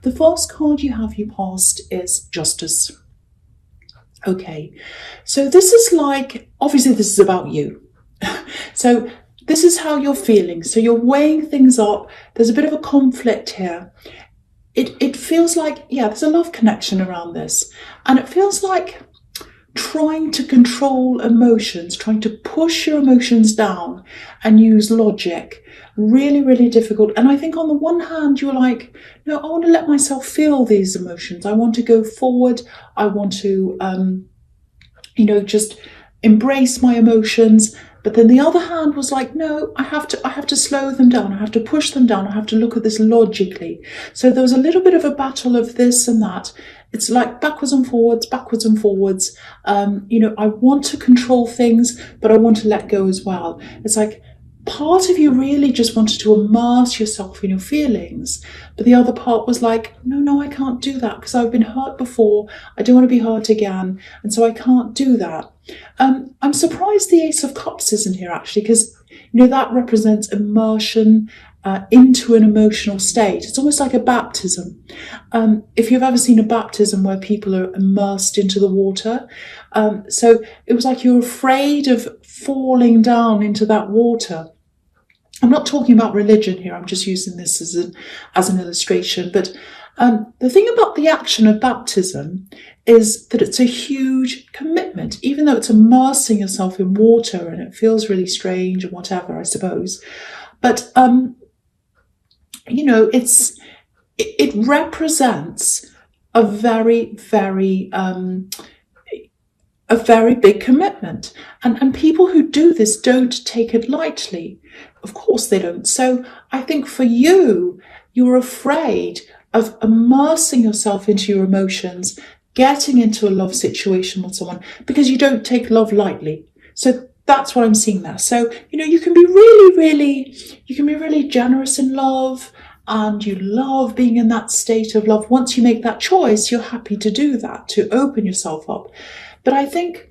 The first card you have, you past, is Justice. Okay, so this is like, obviously this is about you. So this is how you're feeling. So you're weighing things up. There's a bit of a conflict here. It feels like, yeah, there's a love connection around this. And it feels like trying to control emotions, trying to push your emotions down and use logic. Really, really difficult. And I think on the one hand, you're like, no, I want to let myself feel these emotions. I want to go forward. I want to, just embrace my emotions. But then the other hand was like, no, I have to slow them down. I have to push them down. I have to look at this logically. So there was a little bit of a battle of this and that. It's like backwards and forwards, backwards and forwards. I want to control things, but I want to let go as well. It's like part of you really just wanted to immerse yourself in your feelings, but the other part was like, no, I can't do that because I've been hurt before. I don't want to be hurt again, and so I can't do that. I'm surprised the Ace of Cups isn't here actually, because that represents immersion into an emotional state. It's almost like a baptism. If you've ever seen a baptism where people are immersed into the water, so it was like you're afraid of falling down into that water. I'm not talking about religion here. I'm just using this as an illustration. But the thing about the action of baptism is that it's a huge commitment, even though it's immersing yourself in water and it feels really strange and whatever, I suppose. But it represents a very, very big commitment. And people who do this don't take it lightly. Of course they don't. So I think for you, you're afraid of immersing yourself into your emotions, getting into a love situation with someone, because you don't take love lightly. So that's what I'm seeing there. So, you can be really generous in love, and you love being in that state of love. Once you make that choice, you're happy to do that, to open yourself up. But I think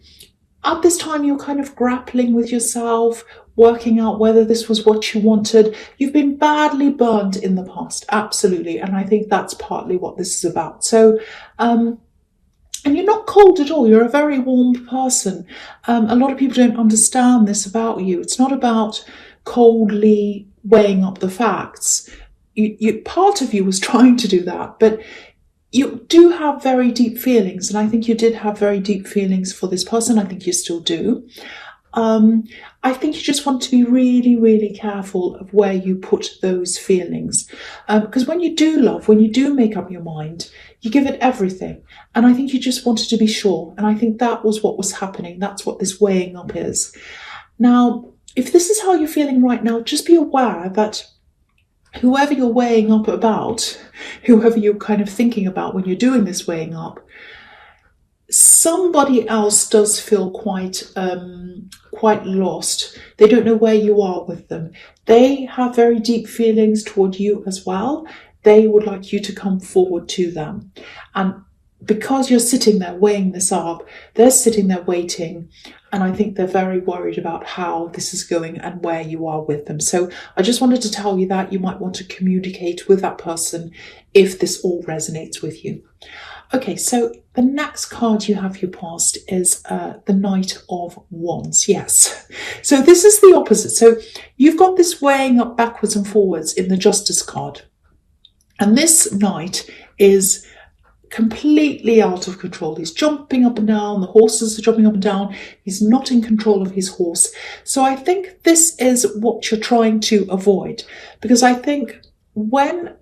at this time, you're kind of grappling with yourself, working out whether this was what you wanted. You've been badly burned in the past, absolutely. And I think that's partly what this is about. So, and you're not cold at all. You're a very warm person. A lot of people don't understand this about you. It's not about coldly weighing up the facts. Part of you was trying to do that, but you do have very deep feelings. And I think you did have very deep feelings for this person. I think you still do. I think you just want to be really, really careful of where you put those feelings. Because when you do love, when you do make up your mind, you give it everything. And I think you just wanted to be sure. And I think that was what was happening. That's what this weighing up is. Now, if this is how you're feeling right now, just be aware that whoever you're weighing up about, whoever you're kind of thinking about when you're doing this weighing up, somebody else does feel quite lost. They don't know where you are with them. They have very deep feelings toward you as well. They would like you to come forward to them. And because you're sitting there weighing this up, they're sitting there waiting. And I think they're very worried about how this is going and where you are with them. So I just wanted to tell you that you might want to communicate with that person if this all resonates with you. Okay, so the next card you have your past is the Knight of Wands. Yes. So this is the opposite. So you've got this weighing up backwards and forwards in the Justice card. And this Knight is completely out of control. He's jumping up and down. The horses are jumping up and down. He's not in control of his horse. So I think this is what you're trying to avoid. Because I think when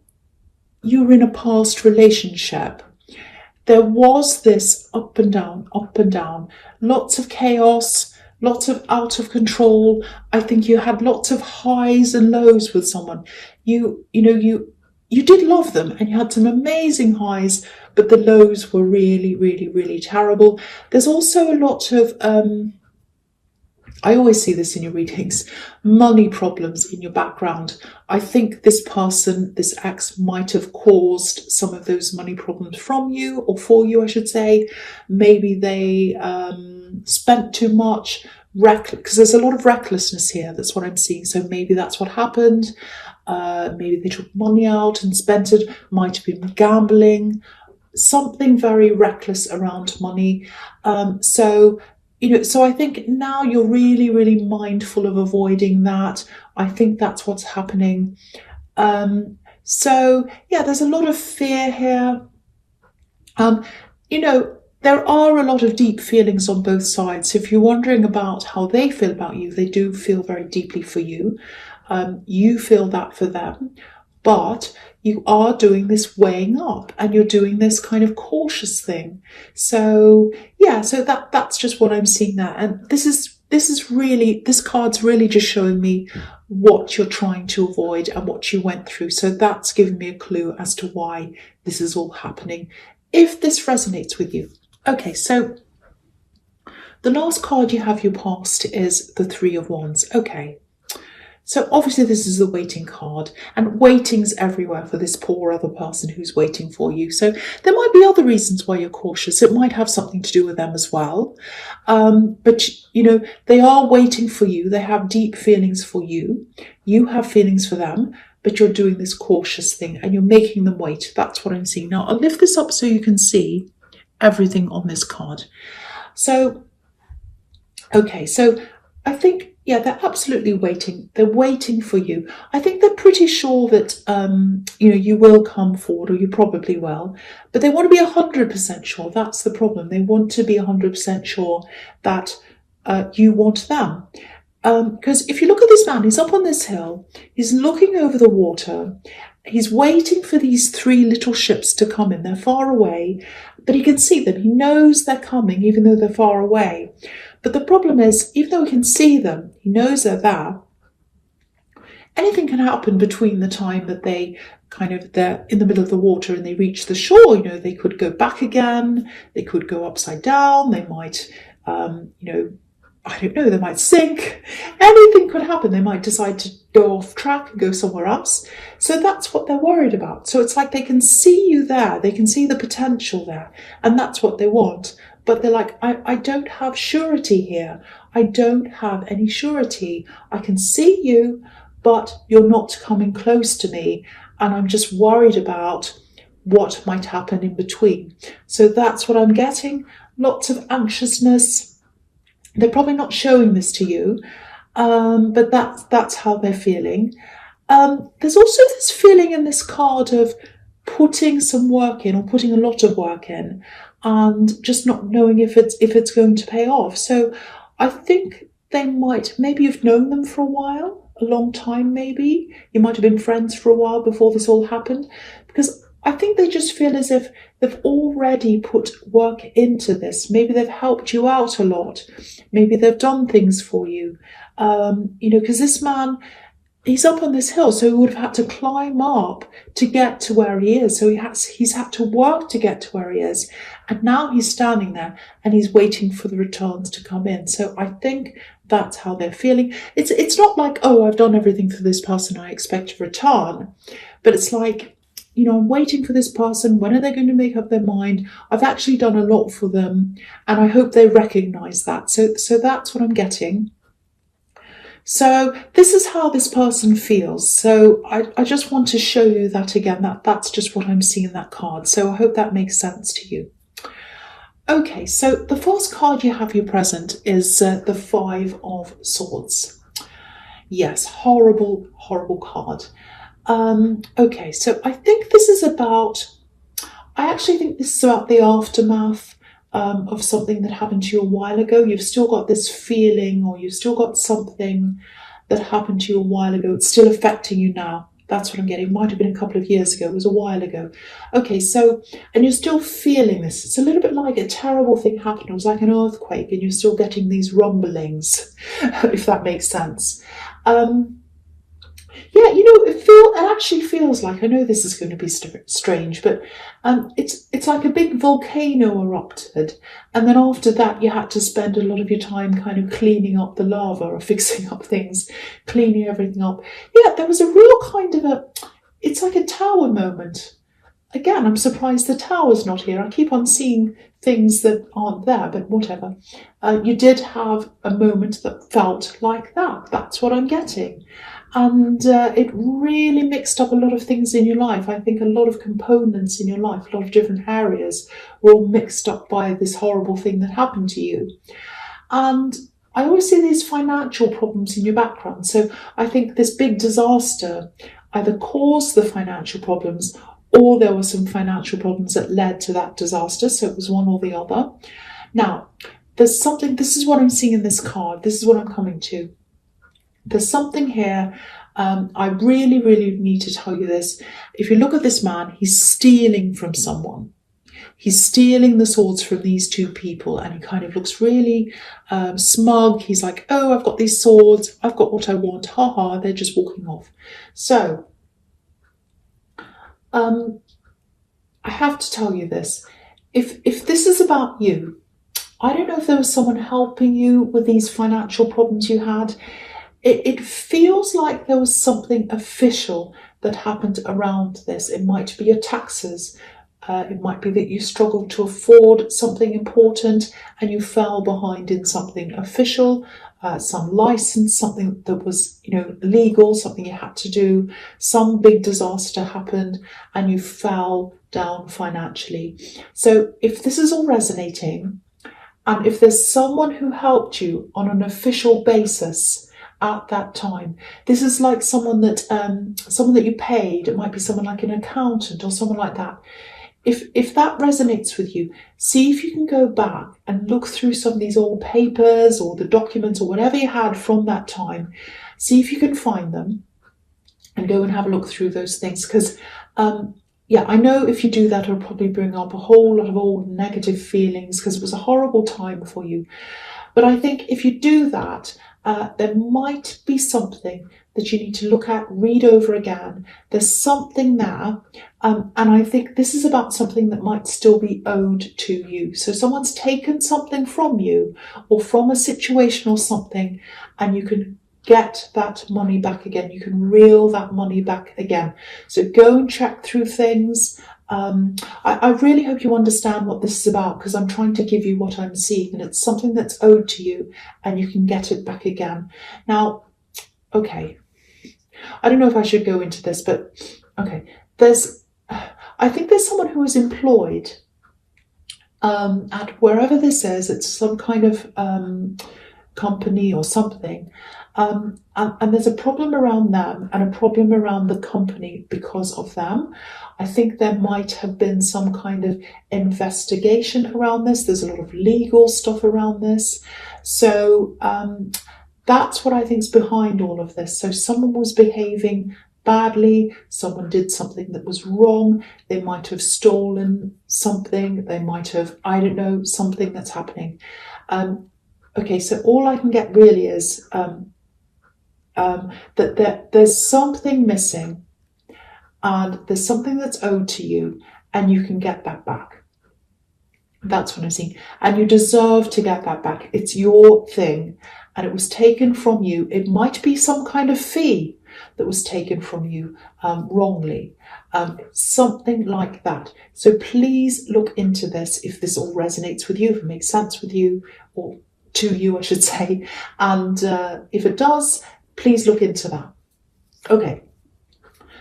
you're in a past relationship, there was this up and down, lots of chaos, lots of out of control. I think you had lots of highs and lows with someone. You did love them and you had some amazing highs, but the lows were really, really, really terrible. There's also a lot of, I always see this in your readings, money problems in your background. I think this person, this ex, might have caused some of those money problems from you, or for you, I should say. Maybe they spent too much, because there's a lot of recklessness here. That's what I'm seeing. So maybe that's what happened. maybe they took money out and spent it, might have been gambling, something very reckless around money. So I think now you're really, really mindful of avoiding that. I think that's what's happening. So yeah, there's a lot of fear here. There are a lot of deep feelings on both sides. So if you're wondering about how they feel about you, they do feel very deeply for you. You feel that for them, but you are doing this weighing up and you're doing this kind of cautious thing. So yeah, so that's just what I'm seeing there. And this card's really just showing me what you're trying to avoid and what you went through. So that's giving me a clue as to why this is all happening, if this resonates with you. Okay, so the last card you have your past is the Three of Wands. Okay, so obviously this is the waiting card, and waiting's everywhere for this poor other person who's waiting for you. So there might be other reasons why you're cautious. It might have something to do with them as well. But they are waiting for you. They have deep feelings for you. You have feelings for them, but you're doing this cautious thing and you're making them wait. That's what I'm seeing. Now I'll lift this up so you can see everything on this card. So, okay, so I think, yeah, they're absolutely waiting. They're waiting for you. I think they're pretty sure that, you will come forward, or you probably will, but they want to be 100% sure. That's the problem. They want to be 100% sure that you want them. Because if you look at this man, he's up on this hill, he's looking over the water, he's waiting for these three little ships to come in. They're far away, but he can see them. He knows they're coming, even though they're far away. But the problem is, even though he can see them, he knows they're there, anything can happen between the time that they're in the middle of the water and they reach the shore. They could go back again, they could go upside down, they might, I don't know, they might sink. Anything could happen. They might decide to go off track and go somewhere else. So that's what they're worried about. So it's like they can see you there. They can see the potential there. And that's what they want. But they're like, I don't have surety here. I don't have any surety. I can see you, but you're not coming close to me. And I'm just worried about what might happen in between. So that's what I'm getting. Lots of anxiousness. They're probably not showing this to you, but that's how they're feeling. There's also this feeling in this card of putting some work in, or putting a lot of work in, and just not knowing if it's going to pay off. So I think maybe you've known them for a while, a long time maybe. You might have been friends for a while before this all happened, because I think they just feel as if they've already put work into this. Maybe they've helped you out a lot. Maybe they've done things for you. Because this man, he's up on this hill, so he would have had to climb up to get to where he is. So he's had to work to get to where he is. And now he's standing there and he's waiting for the returns to come in. So I think that's how they're feeling. It's not like, oh, I've done everything for this person, I expect a return. But it's like, I'm waiting for this person. When are they going to make up their mind? I've actually done a lot for them, and I hope they recognize that. So that's what I'm getting. So this is how this person feels. So I just want to show you that again. That's just what I'm seeing in that card. So I hope that makes sense to you. Okay, so the first card you have here present is the Five of Swords. Yes, horrible, horrible card. Okay, so I think this is about, the aftermath of something that happened to you a while ago. You've still got this feeling, or you've still got something that happened to you a while ago. It's still affecting you now. That's what I'm getting. It might have been a couple of years ago. It was a while ago. Okay, so, and you're still feeling this. It's a little bit like a terrible thing happened. It was like an earthquake, and you're still getting these rumblings, if that makes sense. Yeah, it actually feels like, I know this is going to be strange, but it's like a big volcano erupted, and then after that you had to spend a lot of your time kind of cleaning up the lava, or fixing up things, cleaning everything up. Yeah, there was a real kind of it's like a tower moment. Again, I'm surprised the tower's not here. I keep on seeing things that aren't there, but whatever. You did have a moment that felt like that. That's what I'm getting. And it really mixed up a lot of things in your life. I think a lot of components in your life, a lot of different areas were all mixed up by this horrible thing that happened to you. And I always see these financial problems in your background. So I think this big disaster either caused the financial problems, or there were some financial problems that led to that disaster. So it was one or the other. Now, there's something, this is what I'm seeing in this card. This is what I'm coming to. There's something here. I really, really need to tell you this. If you look at this man, he's stealing from someone. He's stealing the swords from these two people, and he kind of looks really smug. He's like, oh, I've got these swords. I've got what I want. Ha ha, they're just walking off. So, I have to tell you this. If this is about you, I don't know if there was someone helping you with these financial problems you had. It feels like there was something official that happened around this. It might be your taxes. It might be that you struggled to afford something important and you fell behind in something official, some license, something that was, legal, something you had to do. Some big disaster happened and you fell down financially. So if this is all resonating, and if there's someone who helped you on an official basis at that time, this is like someone that you paid. It might be someone like an accountant or someone like that. If that resonates with you, see if you can go back and look through some of these old papers or the documents or whatever you had from that time. See if you can find them and go and have a look through those things. Because, I know if you do that, it'll probably bring up a whole lot of old negative feelings because it was a horrible time for you. But I think if you do that, there might be something that you need to look at, read over again. There's something there. And I think this is about something that might still be owed to you. So someone's taken something from you or from a situation or something, and you can get that money back again. You can reel that money back again. So go and check through things. I really hope you understand what this is about, because I'm trying to give you what I'm seeing, and it's something that's owed to you and you can get it back again. Now, okay, I don't know if I should go into this, but okay, I think there's someone who is employed at wherever this is. It's some kind of company or something. And there's a problem around them and a problem around the company because of them. I think there might have been some kind of investigation around this. There's a lot of legal stuff around this. So that's what I think is behind all of this. So someone was behaving badly, someone did something that was wrong, they might have stolen something, they might have, I don't know, something that's happening. Okay, so all I can get really is that there's something missing and there's something that's owed to you and you can get that back. That's what I'm seeing. And you deserve to get that back. It's your thing and it was taken from you. It might be some kind of fee that was taken from you wrongly. Something like that. So please look into this if this all resonates with you, if it makes sense with you, or to you, I should say. And if it does, please look into that. Okay.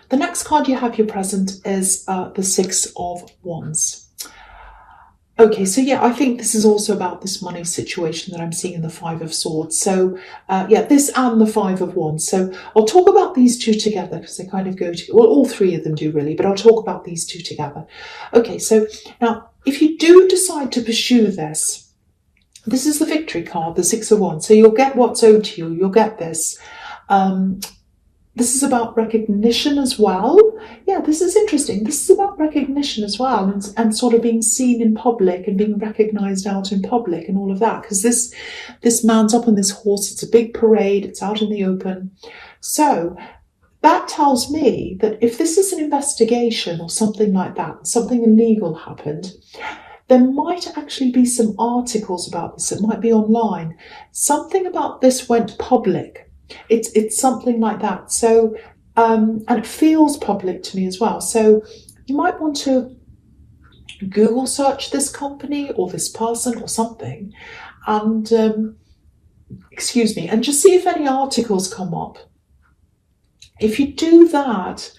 The next card you have here present is the Six of Wands. Okay, so yeah, I think this is also about this money situation that I'm seeing in the Five of Swords. So this and the Five of Wands. So I'll talk about these two together because they kind of go to, well, all three of them do really, but I'll talk about these two together. Okay, so now if you do decide to pursue this, this is the victory card, the Six of Wands. So you'll get what's owed to you. You'll get this. This is about recognition as well. Yeah, this is interesting. This is about recognition as well, and sort of being seen in public and being recognized out in public and all of that. Because this man's up on this horse. It's a big parade. It's out in the open. So that tells me that if this is an investigation or something like that, something illegal happened, there might actually be some articles about this. It might be online. Something about this went public. It's something like that. So, and it feels public to me as well. So you might want to Google search this company or this person or something, and and just see if any articles come up If you do that,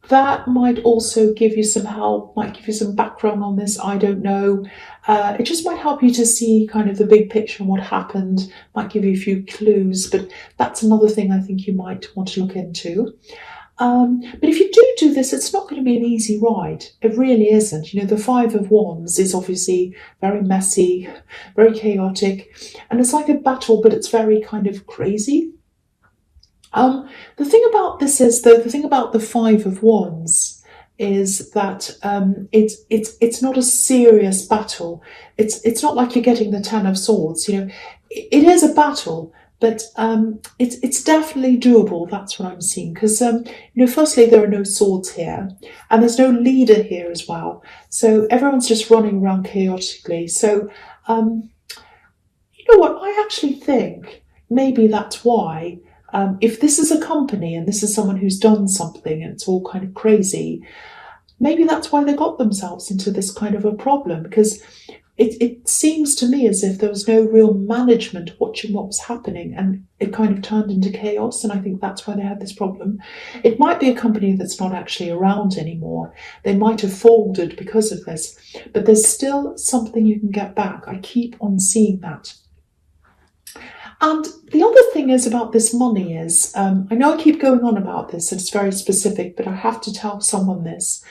that might also give you some help, might give you some background on this, I don't know. It just might help you to see kind of the big picture and what happened, might give you a few clues, but that's another thing I think you might want to look into. But if you do this, it's not going to be an easy ride. It really isn't. You know, the Five of Wands is obviously very messy, very chaotic, and it's like a battle, but it's very kind of crazy. The thing about this is, though, the thing about the Five of Wands is that it's not a serious battle. It's not like you're getting the Ten of Swords. You know, it is a battle, but it's definitely doable. That's what I'm seeing. Because you know, firstly, there are no swords here, and there's no leader here as well. So everyone's just running around chaotically. So you know what? I actually think maybe that's why. If this is a company and this is someone who's done something and it's all kind of crazy, maybe that's why they got themselves into this kind of a problem, because it seems to me as if there was no real management watching what was happening, and it kind of turned into chaos, and I think that's why they had this problem. It might be a company that's not actually around anymore. They might have folded because of this, but there's still something you can get back. I keep on seeing that. And the other thing is about this money is, I know I keep going on about this, and it's very specific, but I have to tell someone this.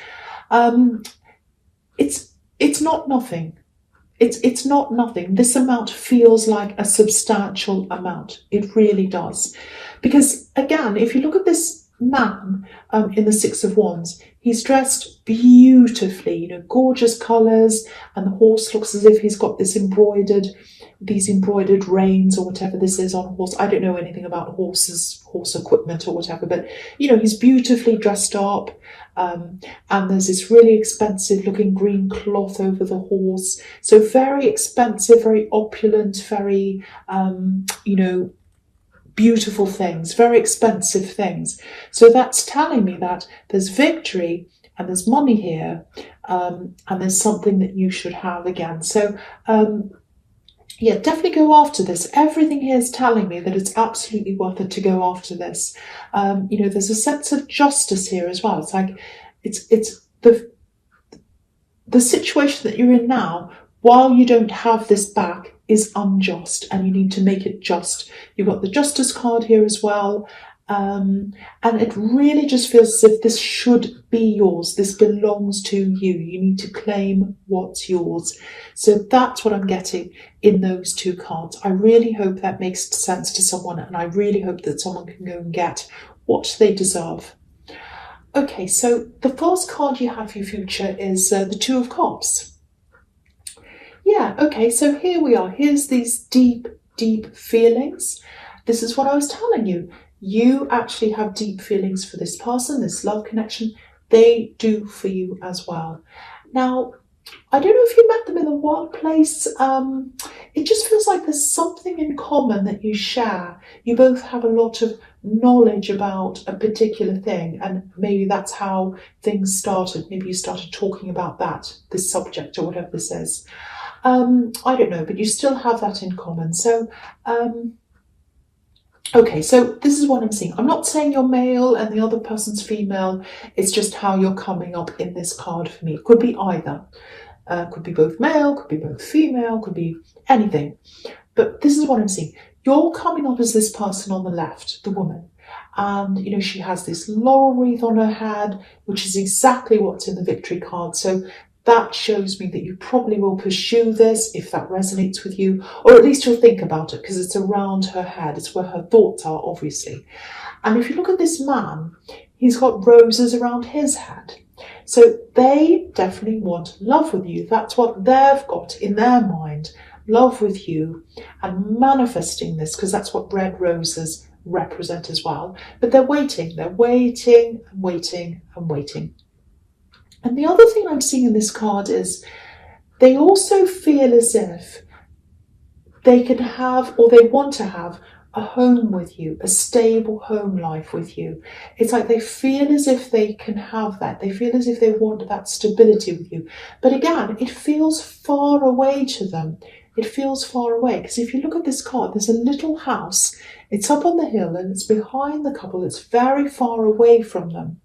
It's not nothing. It's not nothing. This amount feels like a substantial amount. It really does. Because again, if you look at this man in the Six of Wands, he's dressed beautifully, you know, gorgeous colours, and the horse looks as if he's got these embroidered reins or whatever this is on a horse. I don't know anything about horse equipment or whatever, but you know, he's beautifully dressed up, and there's this really expensive looking green cloth over the horse. So very expensive, very opulent, very you know, beautiful things, very expensive things. So that's telling me that there's victory and there's money here, and there's something that you should have again. So yeah, definitely go after this. Everything here is telling me that it's absolutely worth it to go after this. You know, there's a sense of justice here as well. It's like it's the situation that you're in now, while you don't have this back, is unjust, and you need to make it just. You've got the Justice card here as well. And it really just feels as if this should be yours. This belongs to you. You need to claim what's yours. So that's what I'm getting in those two cards. I really hope that makes sense to someone, and I really hope that someone can go and get what they deserve. Okay, so the first card you have for your future is the Two of Cups. Yeah, okay, so here we are. Here's these deep, deep feelings. This is what I was telling you. You actually have deep feelings for this person, this love connection. They do for you as well. Now, I don't know if you met them in the workplace. It just feels like there's something in common that you share. You both have a lot of knowledge about a particular thing, and maybe that's how things started. Maybe you started talking about this subject, or whatever this is. I don't know, but you still have that in common. So, okay, so this is what I'm seeing. I'm not saying you're male and the other person's female. It's just how you're coming up in this card for me. It could be either. Could be both male, could be both female, could be anything. But this is what I'm seeing. You're coming up as this person on the left, the woman. And, you know, she has this laurel wreath on her head, which is exactly what's in the victory card. So that shows me that you probably will pursue this if that resonates with you, or at least you'll think about it, because it's around her head. It's where her thoughts are, obviously. And if you look at this man, he's got roses around his head. So they definitely want love with you. That's what they've got in their mind, love with you, and manifesting this, because that's what red roses represent as well. But they're waiting and waiting and waiting. And the other thing I'm seeing in this card is they also feel as if they can have, or they want to have, a home with you, a stable home life with you. It's like they feel as if they can have that. They feel as if they want that stability with you. But again, it feels far away to them. it feels far away. Because if you look at this card, there's a little house. It's up on the hill and it's behind the couple. It's very far away from them.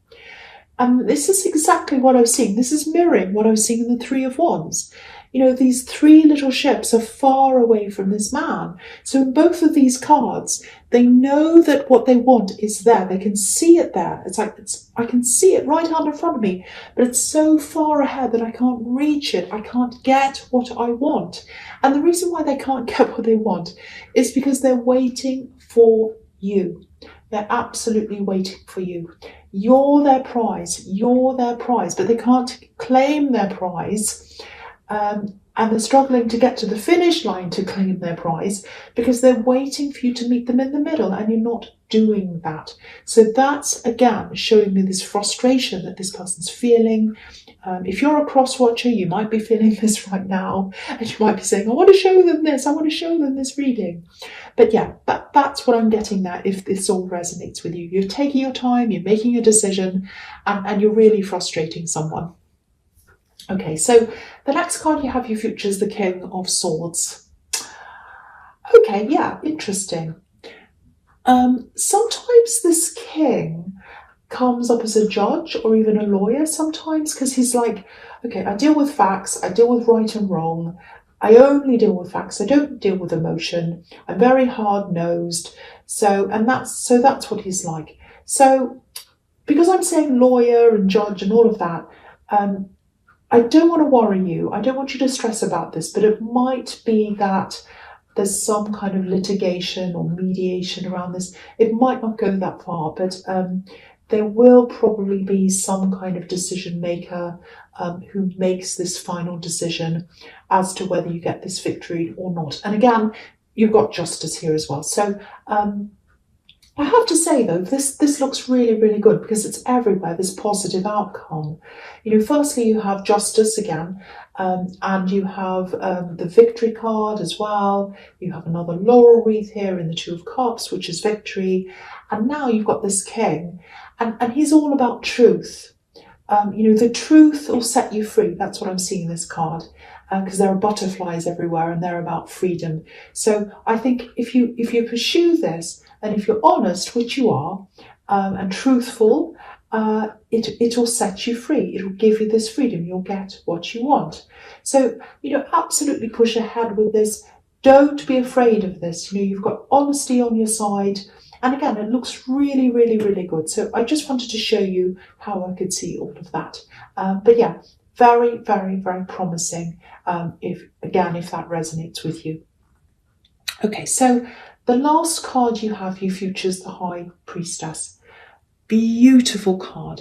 And this is exactly what I was seeing. This is mirroring what I was seeing in the Three of Wands. You know, these three little ships are far away from this man. So in both of these cards, they know that what they want is there. They can see it there. It's like, I can see it right out in front of me, but it's so far ahead that I can't reach it. I can't get what I want. And the reason why they can't get what they want is because they're waiting for you. They're absolutely waiting for you. You're their prize. You're their prize, but they can't claim their prize. And they're struggling to get to the finish line to claim their prize because they're waiting for you to meet them in the middle, and you're not doing that. So that's, again, showing me this frustration that this person's feeling. If you're a cross-watcher, you might be feeling this right now, and you might be saying, I want to show them this, I want to show them this reading. But yeah, that's what I'm getting there if this all resonates with you. You're taking your time, you're making a decision, and you're really frustrating someone. Okay, so the next card you have your future is the King of Swords. Okay, yeah, interesting. Sometimes this king comes up as a judge or even a lawyer sometimes, because he's like, okay, I deal with facts, I deal with right and wrong, I only deal with facts, I don't deal with emotion, I'm very hard-nosed, so that's what he's like. So because I'm saying lawyer and judge and all of that, I don't want to worry you. I don't want you to stress about this, but it might be that there's some kind of litigation or mediation around this. It might not go that far, but there will probably be some kind of decision maker who makes this final decision as to whether you get this victory or not. And again, you've got justice here as well. So I have to say, though, this looks really, really good because it's everywhere, this positive outcome. You know, firstly, you have justice again, and you have the victory card as well. You have another laurel wreath here in the Two of Cups, which is victory. And now you've got this king, and he's all about truth. You know, the truth will set you free. That's what I'm seeing in this card, because there are butterflies everywhere and they're about freedom. So I think if you pursue this, and if you're honest, which you are, and truthful, it'll set you free. It'll give you this freedom. You'll get what you want. So, you know, absolutely push ahead with this. Don't be afraid of this. You know, you've got honesty on your side. And again, it looks really, really, really good. So I just wanted to show you how I could see all of that. But yeah, very, very, very promising if that resonates with you. Okay, so the last card you have, your future, is the High Priestess. Beautiful card.